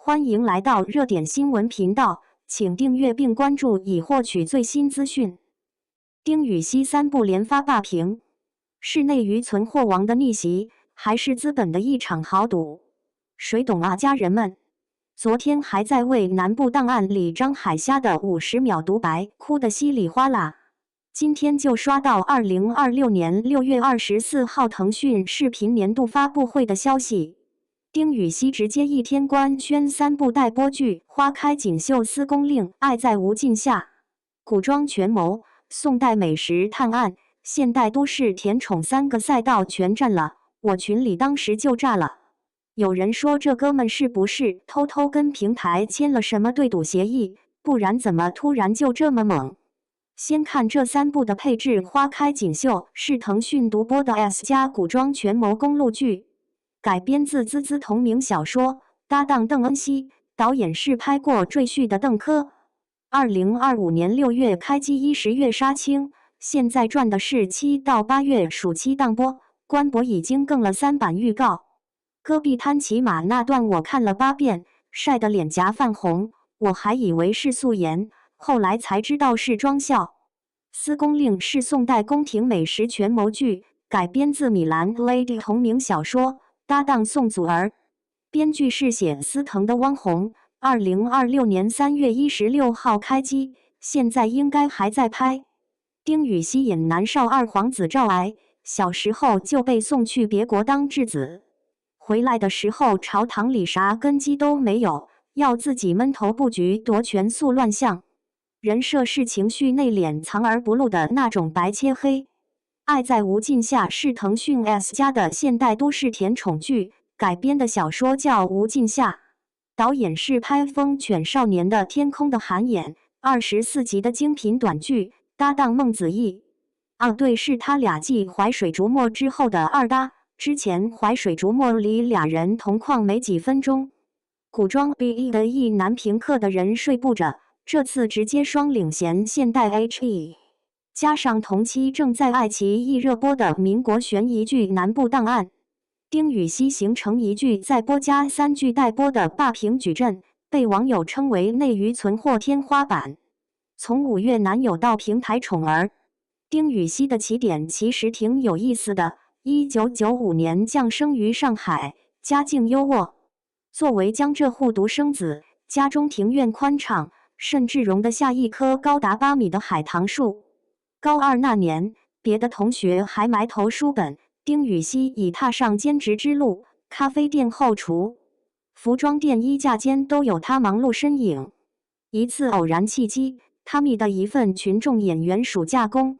欢迎来到热点新闻频道，请订阅并关注以获取最新资讯。丁禹兮3部连发霸屏，是内娱存货王的逆袭，还是资本的一场豪赌？谁懂啊，家人们！昨天还在为南部档案里张海霞的50秒独白哭得稀里哗啦，今天就刷到2026年6月24号腾讯视频年度发布会的消息。丁禹兮直接一天官宣3部待播剧《花开锦绣司公令》《爱在无尽下》，古装权谋、宋代美食探案、现代都市甜宠3个赛道全占了，我群里当时就炸了。有人说这哥们是不是偷偷跟平台签了什么对赌协议，不然怎么突然就这么猛？先看这3部的配置，《花开锦绣》是腾讯独播的 S 加古装权谋公路剧，改编自滋滋同名小说，搭档邓恩熙，导演是拍过《赘婿》的邓科。2025年6月开机，10月杀青，现在赚的是7到8月暑期档播，官博已经更了3版预告。戈壁滩骑马那段我看了8遍，晒得脸颊泛红，我还以为是素颜，后来才知道是妆效。司公令是宋代宫廷美食权谋剧，改编自米兰 Lady 同名小说，搭档宋祖儿，编剧是写司藤的汪红。2026年3月16号开机，现在应该还在拍。丁禹兮演南少二皇子赵癌，小时候就被送去别国当质子，回来的时候朝堂里啥根基都没有，要自己闷头布局夺权速乱象。人设是情绪内敛、藏而不露的那种白切黑。爱在无尽下是腾讯 S 加的现代都市甜宠剧，改编的小说叫《无尽下》，导演是拍《疯犬少年》的天空的韩衍，24集的精品短剧，搭档孟子义。对，是他俩继《淮水逐墨》之后的二搭，之前《淮水逐墨》里俩人同框没几分钟。古装 BE 的意男评课的人睡不着，这次直接双领衔现代 HE。加上同期正在爱奇艺热播的民国悬疑剧《南部档案》，丁禹兮形成一剧在播加3剧待播的霸屏矩阵，被网友称为内娱存货天花板。从5月男友到平台宠儿，丁禹兮的起点其实挺有意思的。1995年降生于上海，家境优渥，作为江浙沪独生子，家中庭院宽敞，甚至容得下一棵高达8米的海棠树。高2那年，别的同学还埋头书本，丁禹兮已踏上兼职之路，咖啡店后厨、服装店衣架间都有他忙碌身影。一次偶然契机，他觅得一份群众演员暑假工，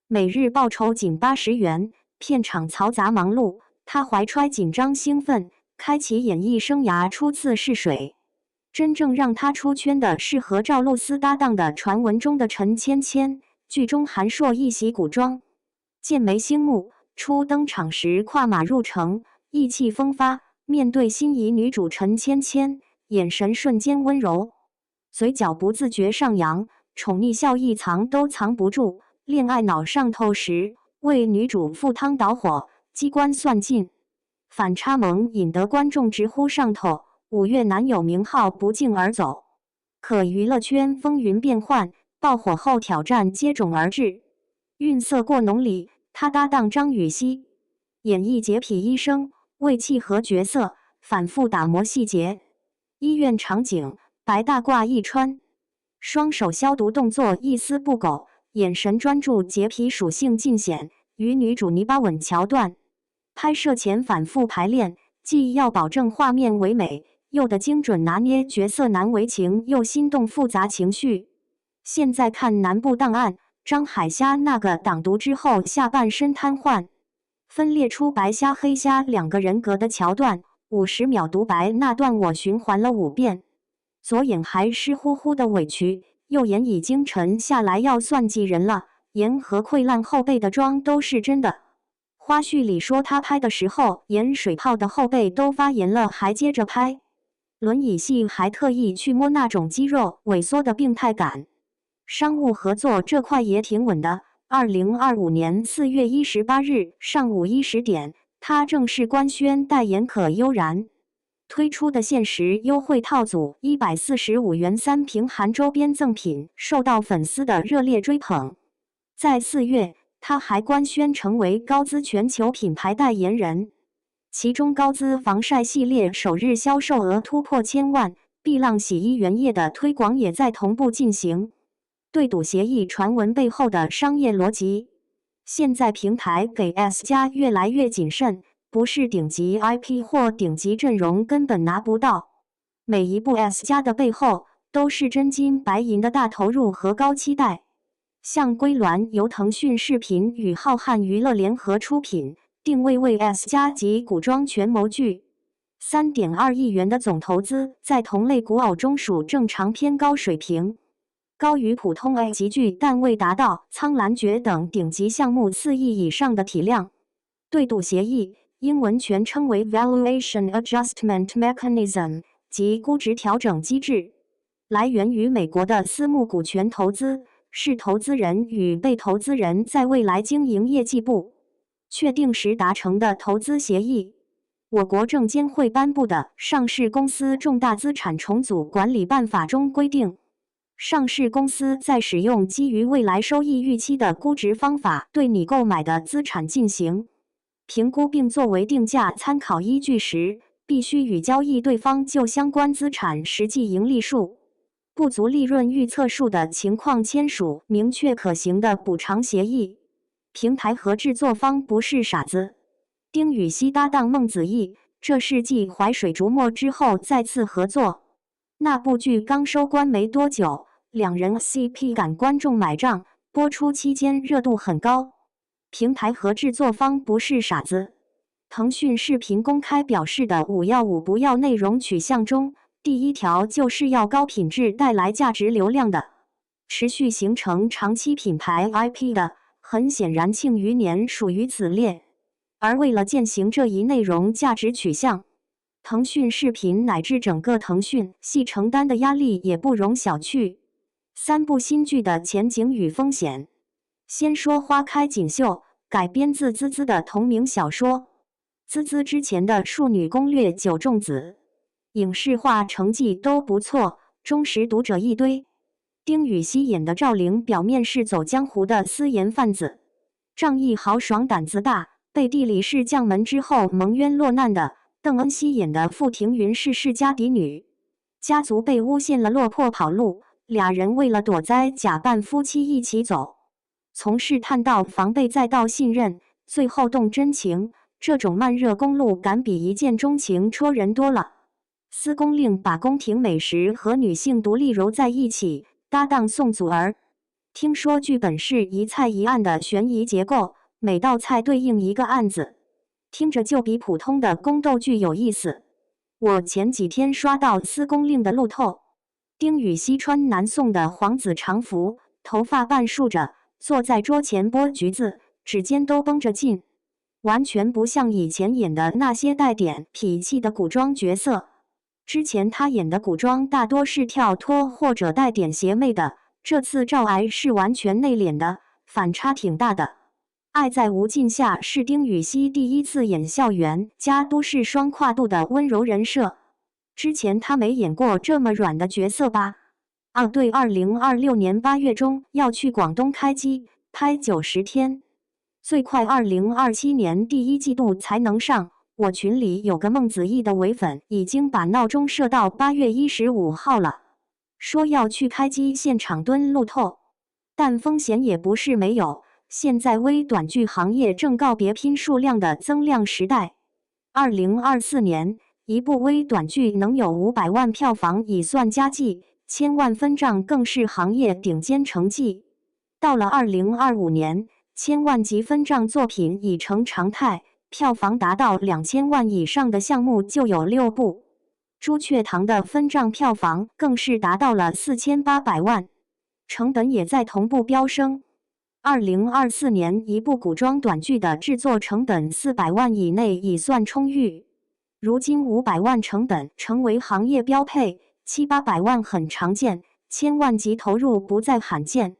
每日报酬仅80元，片场嘈杂忙碌，他怀揣紧张兴奋，开启演艺生涯初次试水。真正让他出圈的是和赵露思搭档的传闻中的陈芊芊。剧中韩硕一袭古装，剑眉星目，初登场时跨马入城，意气风发。面对心仪女主陈芊芊，眼神瞬间温柔，嘴角不自觉上扬，宠溺笑意藏都藏不住。恋爱脑上头时，为女主赴汤蹈火，机关算尽，反差萌引得观众直呼上头。5月男友名号不胫而走，可娱乐圈风云变幻。爆火后挑战接踵而至，韵色过浓里，他搭档张禹兮演绎洁癖医生，为契合角色反复打磨细节。医院场景，白大褂一穿，双手消毒动作一丝不苟，眼神专注，洁癖属性尽显。与女主泥巴吻桥段，拍摄前反复排练，既要保证画面唯美，又得精准拿捏角色难为情又心动复杂情绪。现在看南部档案，张海霞那个挡毒之后下半身瘫痪，分裂出白虾黑虾2个人格的桥段，50秒独白那段我循环了5遍，左眼还湿乎乎的委屈，右眼已经沉下来要算计人了，盐和溃烂后背的妆都是真的。花絮里说他拍的时候盐水泡的后背都发炎了还接着拍，轮椅戏还特意去摸那种肌肉萎缩的病态感。商务合作这块也挺稳的。2025年4月18日上午10点，他正式官宣代言可悠然。推出的限时优惠套组145元3瓶含周边赠品，受到粉丝的热烈追捧。在4月，他还官宣成为高姿全球品牌代言人，其中高姿防晒系列首日销售额突破1000万，碧浪洗衣原液的推广也在同步进行。对赌协议传闻背后的商业逻辑，现在平台给 S 家越来越谨慎，不是顶级 IP 或顶级阵容根本拿不到。每一部 S 家的背后都是真金白银的大投入和高期待。像归鸾由腾讯视频与浩瀚娱乐联合出品，定位为 S 家级古装权谋剧，3.2亿元的总投资，在同类古偶中属正常偏高水平，高于普通 A 级剧，但未达到《苍兰诀》等顶级项目4亿以上的体量。对赌协议，英文全称为 Valuation Adjustment Mechanism， 即估值调整机制，来源于美国的私募股权投资，是投资人与被投资人在未来经营业绩部确定时达成的投资协议。我国证监会颁布的《上市公司重大资产重组管理办法》中规定，上市公司在使用基于未来收益预期的估值方法对你购买的资产进行评估，并作为定价参考依据时，必须与交易对方就相关资产实际盈利数、不足利润预测数的情况签署明确可行的补偿协议。平台和制作方不是傻子，丁禹兮搭档孟子义，这是继《淮水逐墨》之后再次合作。那部剧刚收官没多久，两人 CP 感观众买账，播出期间热度很高。平台和制作方不是傻子。腾讯视频公开表示的5要5不要内容取向中，第一条就是要高品质带来价值流量的，持续形成长期品牌 IP 的，很显然庆余年属于此列。而为了践行这一内容价值取向，腾讯视频乃至整个腾讯系承担的压力也不容小觑。3部新剧的前景与风险。先说《花开锦绣》，改编自滋滋的同名小说。滋滋之前的《庶女攻略》《九重子》影视化成绩都不错，忠实读者一堆。丁禹兮演的赵灵表面是走江湖的私盐贩子，仗义豪爽胆子大，背地里是将门之后蒙冤落难的。邓恩熙演的傅庭云是世家嫡女，家族被诬陷了，落魄跑路，俩人为了躲灾假扮夫妻一起走，从试探到防备再到信任，最后动真情，这种慢热公路感比一见钟情戳人多了。司公令把宫廷美食和女性独立揉在一起，搭档宋祖儿。听说剧本是一菜一案的悬疑结构，每道菜对应一个案子，听着就比普通的宫斗剧有意思。我前几天刷到司公令的路透，丁禹兮穿南宋的皇子常服，头发半竖着，坐在桌前剥橘子，指尖都绷着劲，完全不像以前演的那些带点痞气的古装角色。之前他演的古装大多是跳脱或者带点邪魅的，这次赵癌是完全内敛的，反差挺大的。爱在无尽下是丁禹兮第一次演校园加都市双跨度的温柔人设，之前他没演过这么软的角色吧？对，2026年8月中要去广东开机，拍90天，最快2027年第1季度才能上。我群里有个孟子义的伪粉，已经把闹钟设到8月15号了，说要去开机现场蹲路透，但风险也不是没有。现在微短剧行业正告别拼数量的增量时代。2024年，一部微短剧能有500万票房已算佳绩，1000万分账更是行业顶尖成绩。到了2025年，1000万级分账作品已成常态，票房达到2000万以上的项目就有6部。朱雀堂的分账票房更是达到了4800万，成本也在同步飙升。2024年一部古装短剧的制作成本400万以内已算充裕，如今500万成本成为行业标配，700-800万很常见，1000万级投入不再罕见。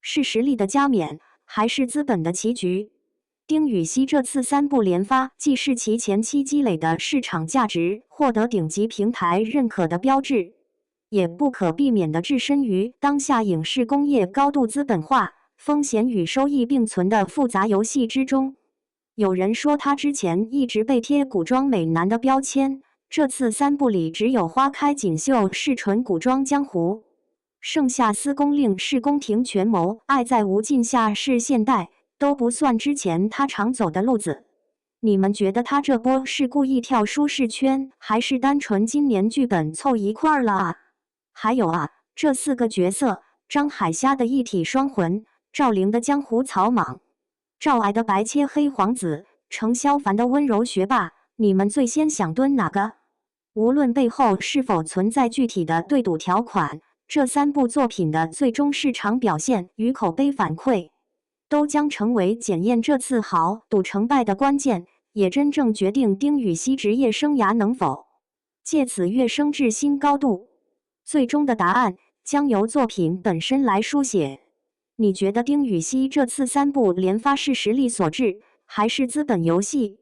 是实力的加冕，还是资本的棋局？丁禹兮这次3部连发，既是其前期积累的市场价值获得顶级平台认可的标志，也不可避免地置身于当下影视工业高度资本化、风险与收益并存的复杂游戏之中。有人说他之前一直被贴古装美男的标签，这次3部里只有花开锦绣是纯古装江湖，剩下司空令是宫廷权谋，爱在无尽下是现代，都不算之前他常走的路子。你们觉得他这波是故意跳舒适圈，还是单纯今年剧本凑一块儿了啊？还有啊，这4个角色，张海虾的一体双魂，赵灵的江湖草莽，赵艾的白切黑皇子，程潇凡的温柔学霸，你们最先想蹲哪个？无论背后是否存在具体的对赌条款，这3部作品的最终市场表现与口碑反馈，都将成为检验这次豪赌成败的关键，也真正决定丁禹兮职业生涯能否借此跃升至新高度。最终的答案将由作品本身来书写。你觉得丁禹兮这次3部连发是实力所致，还是资本游戏？